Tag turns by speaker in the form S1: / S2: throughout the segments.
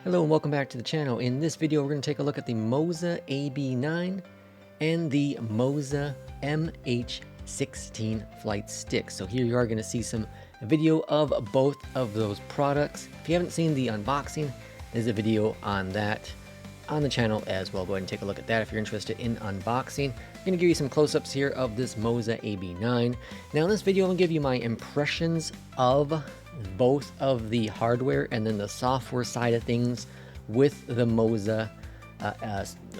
S1: Hello and welcome back to the channel. In this video we're going to take a look at the Moza AB9 and the Moza MH16 flight stick. So here you are going to see some video of both of those products. If you haven't seen the unboxing, there's a video on that on the channel as well. Go ahead and take a look at that if you're interested in unboxing. I'm going to give you some close-ups here of this Moza AB9. Now in this video I'm going to give you my impressions of both of the hardware and then the software side of things with the Moza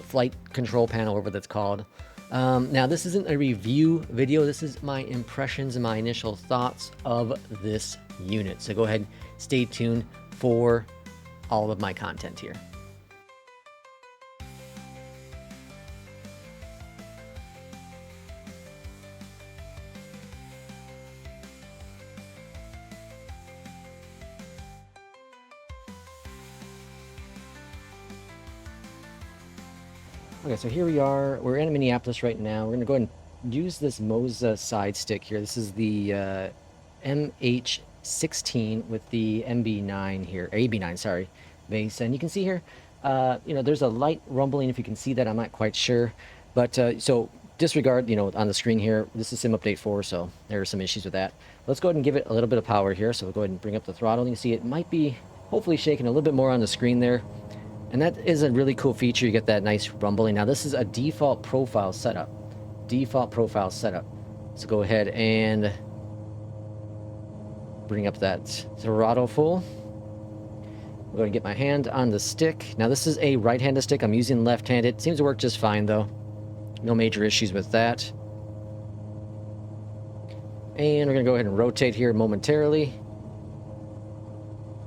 S1: flight control panel, whatever that's called. Now this isn't a review video, this is my impressions and my initial thoughts of this unit. So go ahead and stay tuned for all of my content here. Okay, so here we are. We're in Minneapolis right now. We're going to go ahead and use this Moza side stick here. This is the MH16 with the MB9 here, AB9, sorry, base. And you can see here, there's a light rumbling. If you can see that, I'm not quite sure. But so disregard, on the screen here, this is Sim Update 4, so there are some issues with that. Let's go ahead and give it a little bit of power here. So we'll go ahead and bring up the throttle. You can see it might be hopefully shaking a little bit more on the screen there. And that is a really cool feature. You get that nice rumbling. Now this is a default profile setup. Default profile setup. So go ahead and bring up that throttle full. I'm going to get my hand on the stick. Now this is a right-handed stick. I'm using left-handed. Seems to work just fine though. No major issues with that. And we're going to go ahead and rotate here momentarily.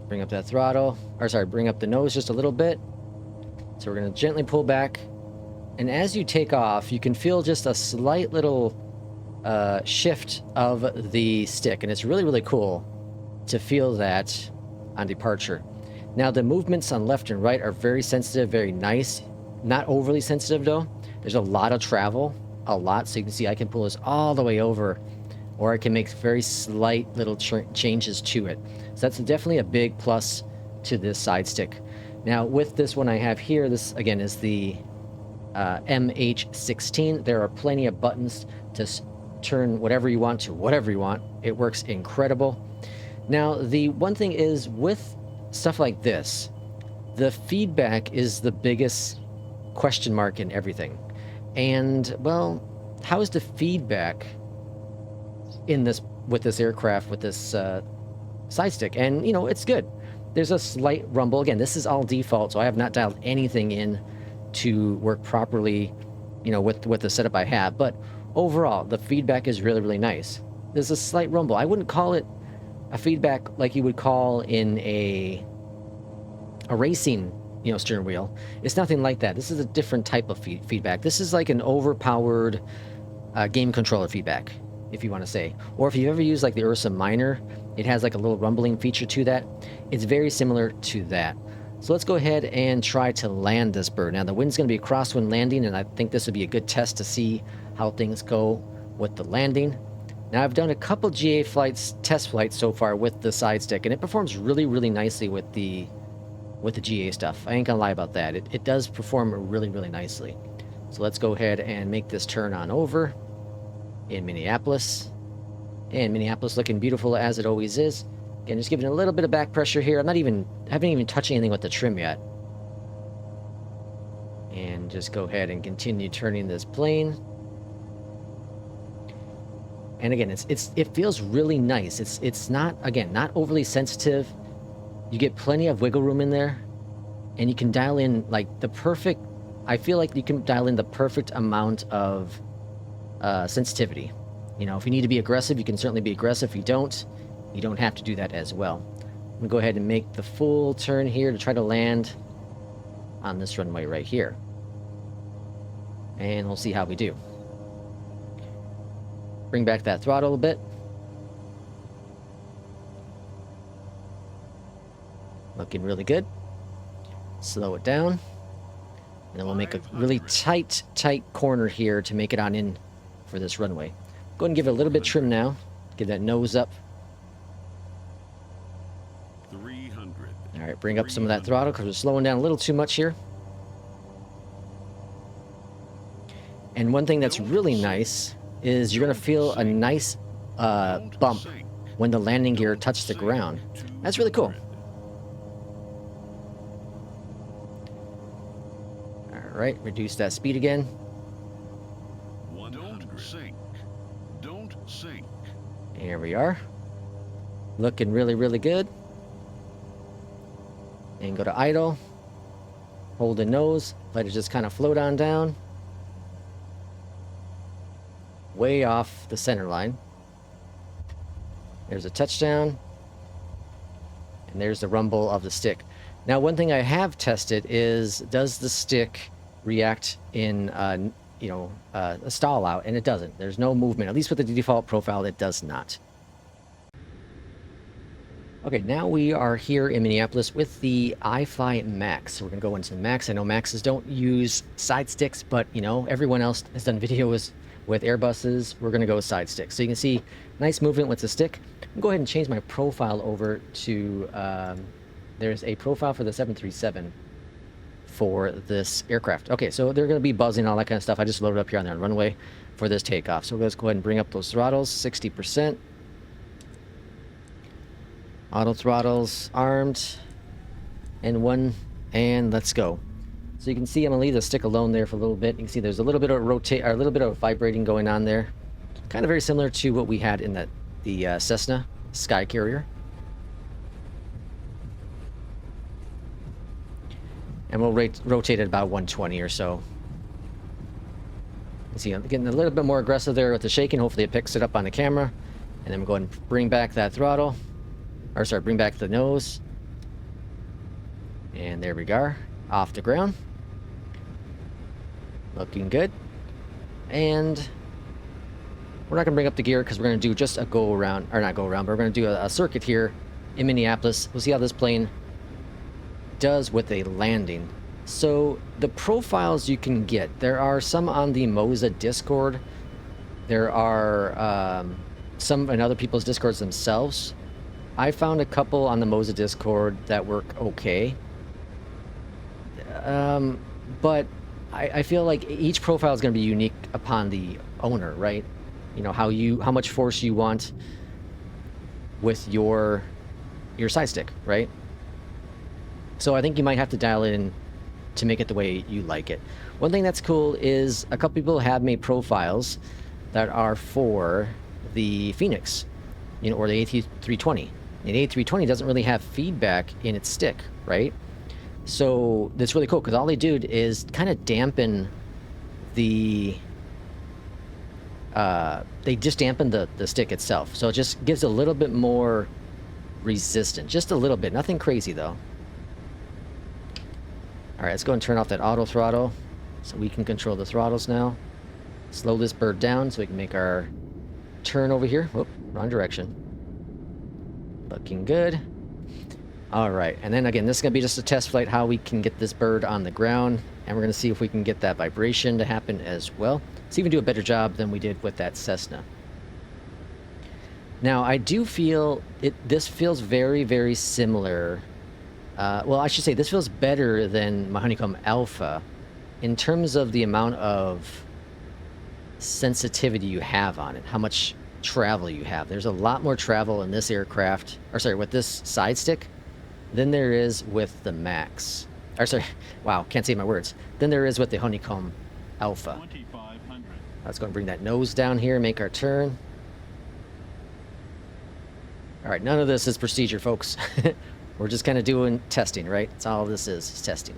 S1: Bring up that throttle, or sorry, bring up the nose just a little bit. So we're going to gently pull back. And as you take off, you can feel just a slight little shift of the stick. And it's really, really cool to feel that on departure. Now the movements on left and right are very sensitive, very nice. Not overly sensitive though. There's a lot of travel, a lot. So you can see I can pull this all the way over, or I can make very slight little changes to it. So that's definitely a big plus to this side stick. Now with this one I have here, this again is the MH16. There are plenty of buttons to turn whatever you want to whatever you want. It works incredible. Now the one thing is with stuff like this, the feedback is the biggest question mark in everything. And well, how is the feedback in this with this aircraft with this side stick? And it's good. There's a slight rumble. Again, this is all default, so I have not dialed anything in to work properly, with the setup I have. But overall, the feedback is really, really nice. There's a slight rumble. I wouldn't call it a feedback like you would call in a racing, steering wheel. It's nothing like that. This is a different type of feedback. This is like an overpowered game controller feedback, if you want to say. Or if you've ever used like the Ursa Minor, it has like a little rumbling feature to that. It's very similar to that. So let's go ahead and try to land this bird. Now the wind's going to be a crosswind landing, and I think this would be a good test to see how things go with the landing. Now I've done a couple GA flights, test flights so far with the side stick, and it performs really, really nicely with the GA stuff. I ain't gonna lie about that. It does perform really, really nicely. So let's go ahead and make this turn on over in Minneapolis. And Minneapolis looking beautiful as it always is. Again, just giving a little bit of back pressure here. I haven't even touched anything with the trim yet. And just go ahead and continue turning this plane. And again, it feels really nice. It's not, again, not overly sensitive. You get plenty of wiggle room in there, and you can dial in like the perfect. I feel like you can dial in the perfect amount of sensitivity. If you need to be aggressive, you can certainly be aggressive. If you don't have to do that as well. I'm gonna go ahead and make the full turn here to try to land on this runway right here. And we'll see how we do. Bring back that throttle a bit. Looking really good. Slow it down. And then we'll make a really tight corner here to make it on in for this runway. Go ahead and give it a little bit of trim now. Give that nose up.
S2: 300.
S1: All right, right, bring up some of that throttle because we're slowing down a little too much here. And one thing that's really nice is you're going to feel a nice bump when the landing gear touches the ground. That's really cool. All right, reduce that speed again.
S2: Don't sink.
S1: Here we are. Looking really, really good. And go to idle. Hold the nose. Let it just kind of float on down. Way off the center line. There's a touchdown. And there's the rumble of the stick. Now, one thing I have tested is, does the stick react in, a stall out? And it doesn't. There's no movement. At least with the default profile, it does not. Okay, now we are here in Minneapolis with the iFly Max. So we're going to go into the Max. I know Maxes don't use side sticks, but, everyone else has done videos with Airbuses. We're going to go with side sticks. So you can see nice movement with the stick. I'll go ahead and change my profile over to, there's a profile for the 737 for this aircraft. Okay, so they're going to be buzzing, all that kind of stuff. I just loaded up here on the runway for this takeoff. So let's go ahead and bring up those throttles, 60%. Auto throttles armed. And let's go. So you can see I'm gonna leave the stick alone there for a little bit. You can see there's a little bit of a little bit of vibrating going on there. Kind of very similar to what we had in the Cessna Sky Carrier. And we'll rotate it about 120 or so. You see I'm getting a little bit more aggressive there with the shaking. Hopefully it picks it up on the camera. And then we'll go ahead and bring back that throttle. Or sorry, bring back the nose. And there we go. Off the ground. Looking good. And we're not going to bring up the gear because we're going to do just a go around, or not go around, but we're going to do a circuit here in Minneapolis. We'll see how this plane does with a landing. So the profiles you can get, there are some on the Moza Discord. There are some in other people's Discords themselves. I found a couple on the Moza Discord that work okay. But I feel like each profile is going to be unique upon the owner, right? How much force you want with your side stick, right? So I think you might have to dial it in to make it the way you like it. One thing that's cool is a couple people have made profiles that are for the Phoenix, or the A320. The A320 doesn't really have feedback in its stick, right? So that's really cool because all they do is kind of dampen the they just dampen the stick itself. So it just gives a little bit more resistance, just a little bit, nothing crazy though. All right, let's go and turn off that auto throttle so we can control the throttles now. Slow this bird down so we can make our turn over here. Whoop, wrong direction. Looking good. All right, and then again, this is going to be just a test flight, how we can get this bird on the ground, and we're going to see if we can get that vibration to happen as well. Let's even do a better job than we did with that Cessna. Now, I do feel this feels very, very similar. Well, I should say this feels better than my Honeycomb Alpha in terms of the amount of sensitivity you have on it, how much travel you have. There's a lot more travel in this aircraft, or sorry, with this side stick, than there is with the Max. Or sorry, wow, can't say my words. Than there is with the Honeycomb Alpha. Let's go and bring that nose down here, make our turn. All right, none of this is procedure, folks. We're just kind of doing testing, right? That's all this is testing.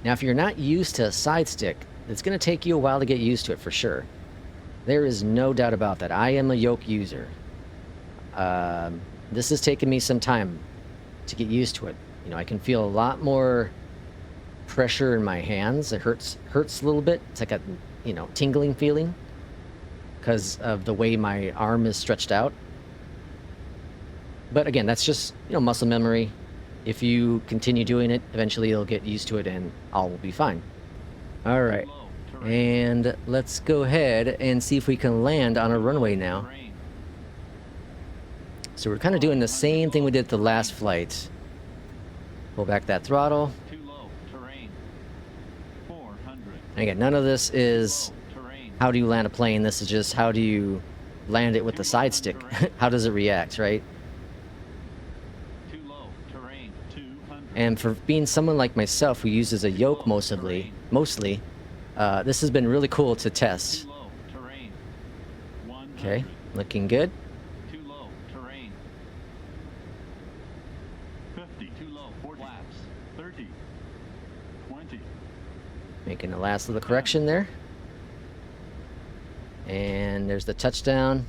S1: Now, if you're not used to a side stick, it's going to take you a while to get used to it for sure. There is no doubt about that. I am a yoke user. This has taken me some time to get used to it. I can feel a lot more pressure in my hands. It hurts a little bit. It's like a tingling feeling because of the way my arm is stretched out. But again, that's just muscle memory. If you continue doing it, eventually you'll get used to it and all will be fine. All right, and let's go ahead and see if we can land on a runway now. So we're kind of doing the same thing we did the last flight. Pull back that throttle.
S2: Too low. Terrain. 400.
S1: And again, none of this is
S2: Terrain.
S1: how do you land a plane. This is just how do you land it with the side stick. How does it react, right?
S2: Too low. Terrain. 200.
S1: And for being someone like myself who uses a yoke mostly, this has been really cool to test.
S2: Too low. Terrain. 100.
S1: Okay, looking good.
S2: Too low. Terrain. 50. Too low. 4 flaps. 30. 20.
S1: Making the last little correction there. And there's the touchdown.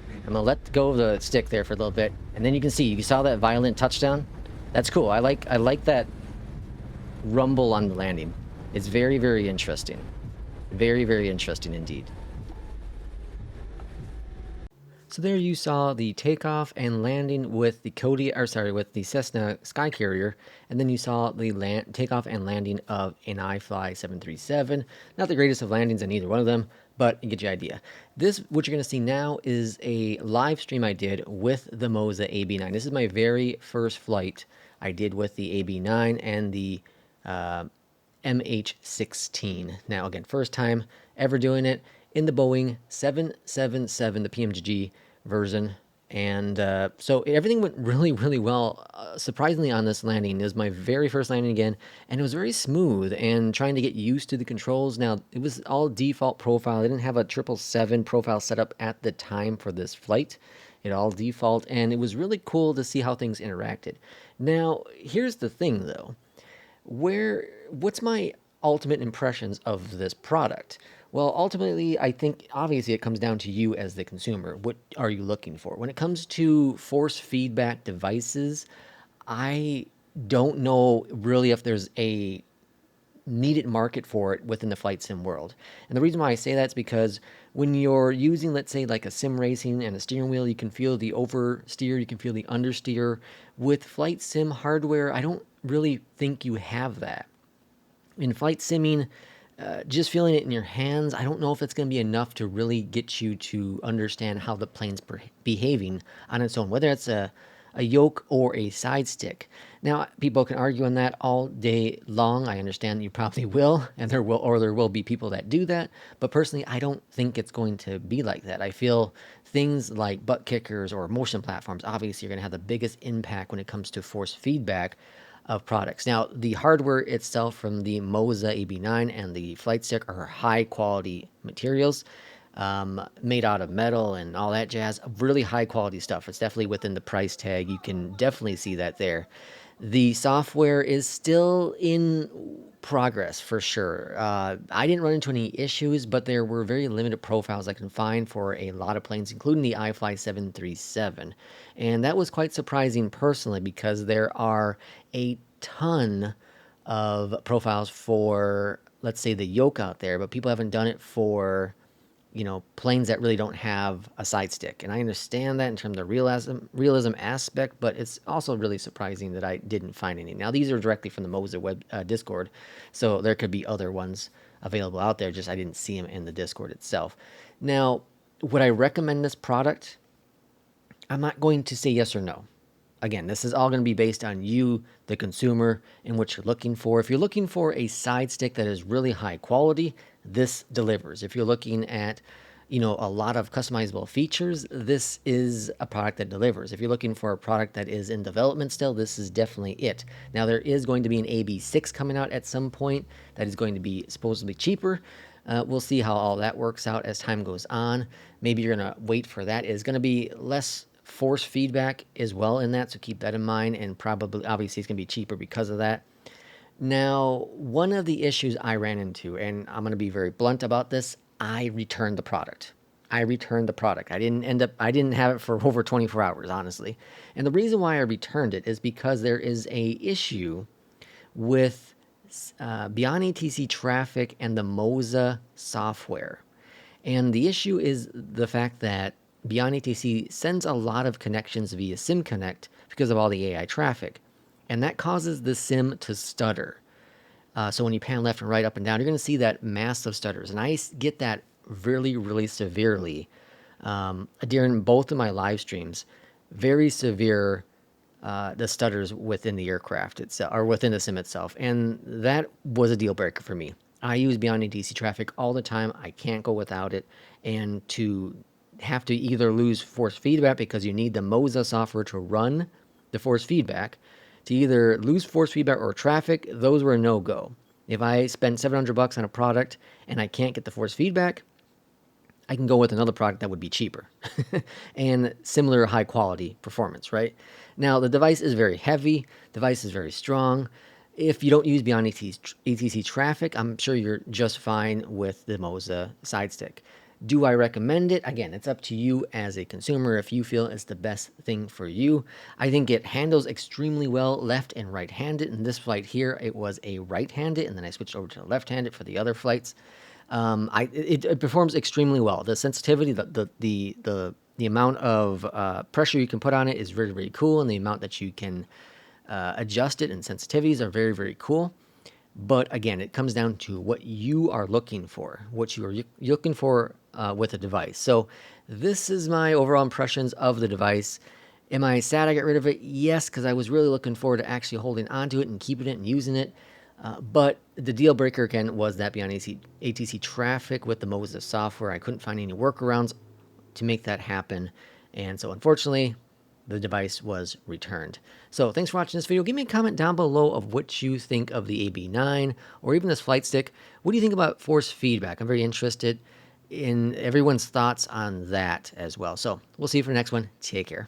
S1: I'm gonna let go of the stick there for a little bit, and then you saw that violent touchdown. That's cool. I like that rumble on the landing. It's very, very interesting. Very, very interesting indeed. So there you saw the takeoff and landing with the with the Cessna Sky Carrier, and then you saw the takeoff and landing of an iFly 737. Not the greatest of landings in either one of them, but you get your idea. What you're going to see now is a live stream I did with the Moza AB9. This is my very first flight I did with the AB9 and the MH16. Now, again, first time ever doing it in the Boeing 777, the PMG version. And so everything went really, really well. Surprisingly, on this landing, it was my very first landing again, and it was very smooth. And trying to get used to the controls. Now, it was all default profile. I didn't have a 777 profile set up at the time for this flight. It all default, and it was really cool to see how things interacted. Now, here's the thing, though. What's my ultimate impressions of this product? Well, ultimately, I think obviously it comes down to you as the consumer. What are you looking for? When it comes to force feedback devices, I don't know really if there's a needed market for it within the flight sim world. And the reason why I say that is because when you're using, let's say, like a sim racing and a steering wheel, you can feel the oversteer, you can feel the understeer. With flight sim hardware, I don't really think you have that. In flight simming, just feeling it in your hands, I don't know if it's going to be enough to really get you to understand how the plane's behaving on its own, whether it's a yoke or a side stick. Now, people can argue on that all day long. I understand you probably will, and there will be people that do that. But personally, I don't think it's going to be like that. I feel things like butt kickers or motion platforms, obviously, are going to have the biggest impact when it comes to force feedback of products. Now, the hardware itself from the Moza AB9 and the flight stick are high quality materials, made out of metal and all that jazz. Really high quality stuff. It's definitely within the price tag. You can definitely see that there. The software is still in progress for sure. I didn't run into any issues, but there were very limited profiles I can find for a lot of planes, including the iFly 737. And that was quite surprising personally, because there are a ton of profiles for, let's say, the yoke out there, but people haven't done it for, planes that really don't have a side stick. And I understand that in terms of realism aspect, but it's also really surprising that I didn't find any. Now, these are directly from the Moza web Discord, so there could be other ones available out there, just I didn't see them in the Discord itself. Now, would I recommend this product? I'm not going to say yes or no. Again, this is all going to be based on you, the consumer, and what you're looking for. If you're looking for a side stick that is really high quality, this delivers. If you're looking at, a lot of customizable features, this is a product that delivers. If you're looking for a product that is in development still, this is definitely it. Now, there is going to be an AB6 coming out at some point that is going to be supposedly cheaper. We'll see how all that works out as time goes on. Maybe you're going to wait for that. It's going to be less force feedback as well in that, so keep that in mind, and probably obviously it's going to be cheaper because of that. Now, one of the issues I ran into, and I'm going to be very blunt about this, I returned the product. I didn't have it for over 24 hours, honestly. And the reason why I returned it is because there is a issue with Beyond ATC traffic and the Moza software. And the issue is the fact that Beyond ATC sends a lot of connections via SimConnect because of all the AI traffic. And that causes the sim to stutter. So when you pan left and right, up and down, you're going to see that massive stutters. And I get that really, really severely during both of my live streams. very severe the stutters within the aircraft itself or within the sim itself, and that was a deal breaker for me. I use Beyond ATC traffic all the time. I can't go without it, and to have to either lose force feedback because you need the Moza software to run the force feedback, to either lose force feedback or traffic, those were a no-go. If I spend $700 on a product and I can't get the force feedback, I can go with another product that would be cheaper and similar high quality performance, right? Now, the device is very heavy, device is very strong. If you don't use Beyond ATC traffic, I'm sure you're just fine with the Moza side stick. Do I recommend it? Again, it's up to you as a consumer if you feel it's the best thing for you. I think it handles extremely well left and right-handed. In this flight here, it was a right-handed, and then I switched over to the left-handed for the other flights. It performs extremely well. The sensitivity, the amount of pressure you can put on it is very, very cool, and the amount that you can adjust it and sensitivities are very, very cool. But again, it comes down to what you are looking for, what you're looking for with a device. So this is my overall impressions of the device. Am I sad I got rid of it? Yes, because I was really looking forward to actually holding onto it and keeping it and using it. But the deal breaker again was that Beyond ATC traffic with the Moza software. I couldn't find any workarounds to make that happen. And so unfortunately, the device was returned. So thanks for watching this video. Give me a comment down below of what you think of the AB9 or even this flight stick. What do you think about force feedback? I'm very interested in everyone's thoughts on that as well. So we'll see you for the next one. Take care.